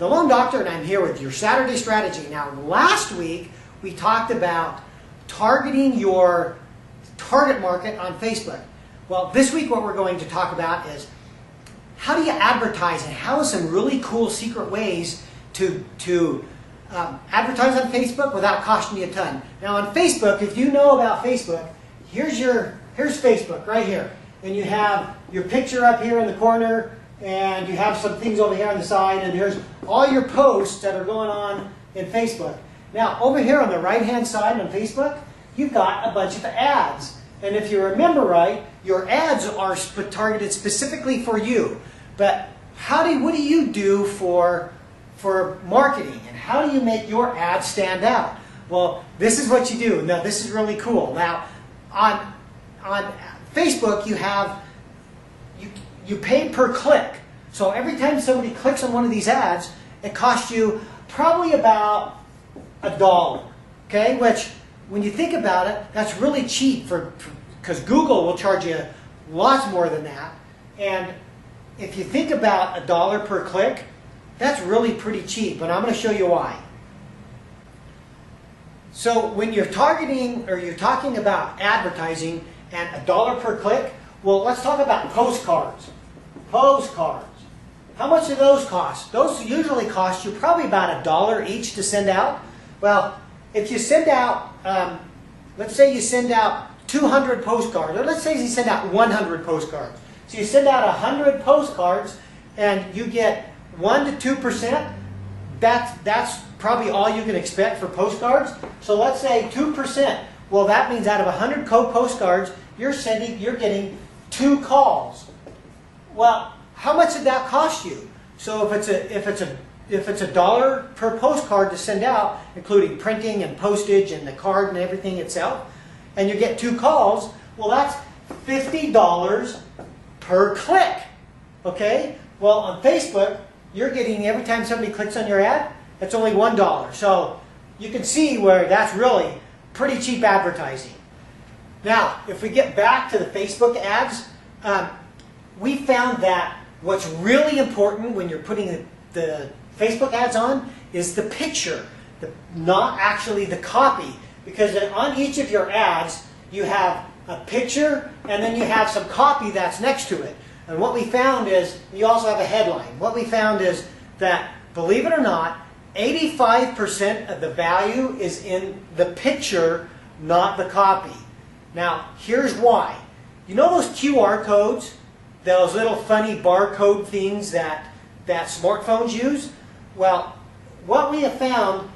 The Lone Doctor, and I'm here with your Saturday strategy. Now, last week we talked about targeting your target market on Facebook. Well, this week what we're going to talk about is how do you advertise, and how are some really cool secret ways to advertise on Facebook without costing you a ton. Now on Facebook, if you know about Facebook, here's Facebook right here. And you have your picture up here in the corner, and you have some things over here on the side, and here's all your posts that are going on in Facebook. Now over here on the right hand side on Facebook, you've got a bunch of ads. And if you remember right, your ads are targeted specifically for you. But what do you do for marketing, and how do you make your ads stand out? Well, this is what you do. Now this is really cool. Now on Facebook you pay per click. So every time somebody clicks on one of these ads, it costs you probably about $1. Okay, which when you think about it, that's really cheap because Google will charge you lots more than that. And if you think about $1 per click, that's really pretty cheap, and I'm going to show you why. So when you're targeting, or you're talking about advertising and $1 per click, well, let's talk about postcards. Postcards. How much do those cost? Those usually cost you probably about $1 each to send out. Well, if you send out, let's say you send out 200 postcards, or let's say you send out 100 postcards. So you send out 100 postcards and you get 1 to 2%. That's probably all you can expect for postcards. So let's say 2%. Well, that means out of 100 postcards, you're getting 2 calls. Well, how much did that cost you? So if it's $1 per postcard to send out, including printing and postage and the card and everything itself, and you get 2 calls, well, that's $50 per click. Okay? Well, on Facebook, you're getting, every time somebody clicks on your ad, it's only $1. So you can see where that's really pretty cheap advertising. Now, if we get back to the Facebook ads, we found that what's really important when you're putting the Facebook ads on is the picture, not actually the copy. Because on each of your ads, you have a picture and then you have some copy that's next to it. And what we found is, you also have a headline. What we found is that, believe it or not, 85% of the value is in the picture, not the copy. Now, here's why. You know those QR codes? Those little funny barcode things that smartphones use? Well, what we have found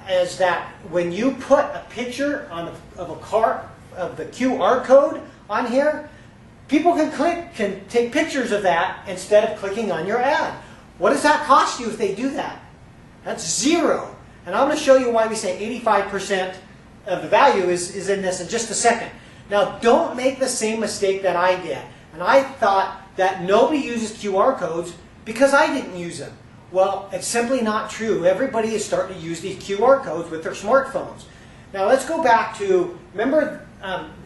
is that when you put a picture of the QR code on here, people can take pictures of that instead of clicking on your ad. What does that cost you if they do that? That's $0. And I'm going to show you why we say 85% of the value is in this in just a second. Now, don't make the same mistake that I did. And I thought that nobody uses QR codes because I didn't use them. Well, it's simply not true. Everybody is starting to use these QR codes with their smartphones. Now, let's go back to, remember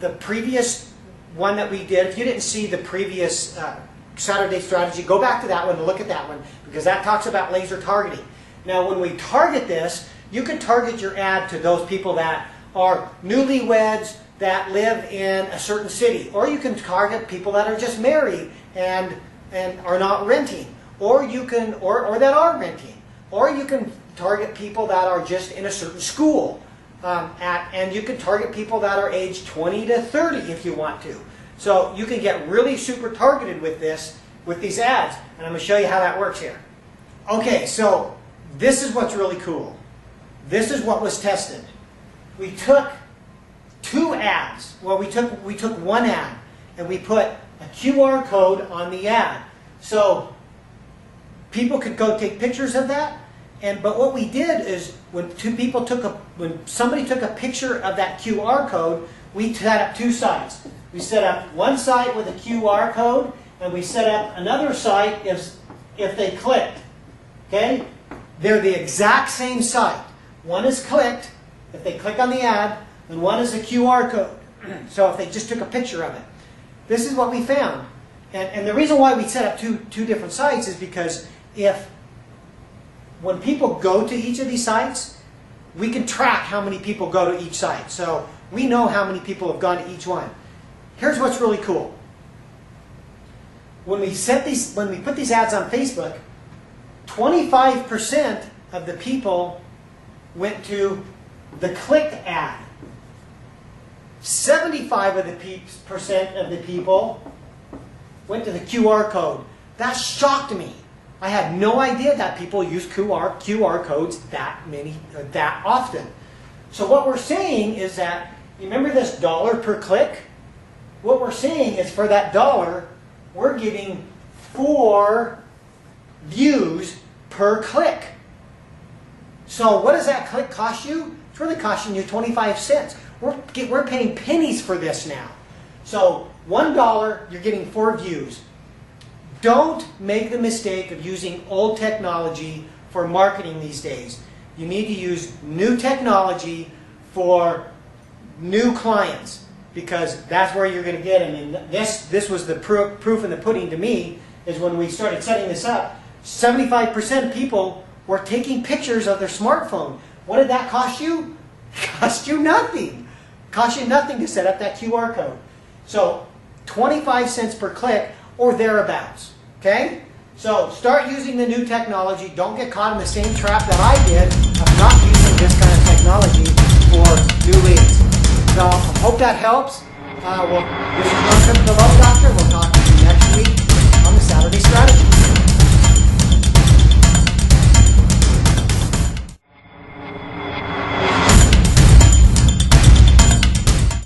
the previous one that we did? If you didn't see the previous Saturday strategy, go back to that one and look at that one, because that talks about laser targeting. Now, when we target this, you can target your ad to those people that are newlyweds that live in a certain city, or you can target people that are just married and are not renting, or that are renting, or you can target people that are just in a certain school, and you can target people that are aged 20 to 30 if you want to. So you can get really super targeted with these ads, and I'm going to show you how that works here. Okay, so this is what's really cool. This is what was tested. We took 2 ads. Well, we took one ad and we put a QR code on the ad, so people could go take pictures of that. But what we did is when somebody took a picture of that QR code, we set up 2 sites. We set up one site with a QR code, and we set up another site if they clicked. Okay? They're the exact same site. One is clicked, if they click on the ad, and one is a QR code. So if they just took a picture of it. This is what we found. And the reason why we set up two different sites is because if when people go to each of these sites, we can track how many people go to each site. So we know how many people have gone to each one. Here's what's really cool. When we put these ads on Facebook, 25% of the people went to the clicked ad. 75% of the people went to the QR code. That shocked me. I had no idea that people use QR codes that often. So what we're saying is that, you remember this dollar per click? What we're saying is for that dollar, we're getting 4 views per click. So what does that click cost you? It's really costing you 25 cents. We're paying pennies for this now. So $1, you're getting 4 views. Don't make the mistake of using old technology for marketing these days. You need to use new technology for new clients, because that's where you're going to get them. And this was the proof in the pudding to me, is when we started setting this up, 75% of people were taking pictures of their smartphone. What did that cost you? It cost you nothing. It cost you nothing to set up that QR code. So 25 cents per click or thereabouts. Okay? So start using the new technology. Don't get caught in the same trap that I did of not using this kind of technology for new leads. So I hope that helps. This is Ron Tripp, the Love Doctor. We'll talk to you next week on the Saturday Strategy.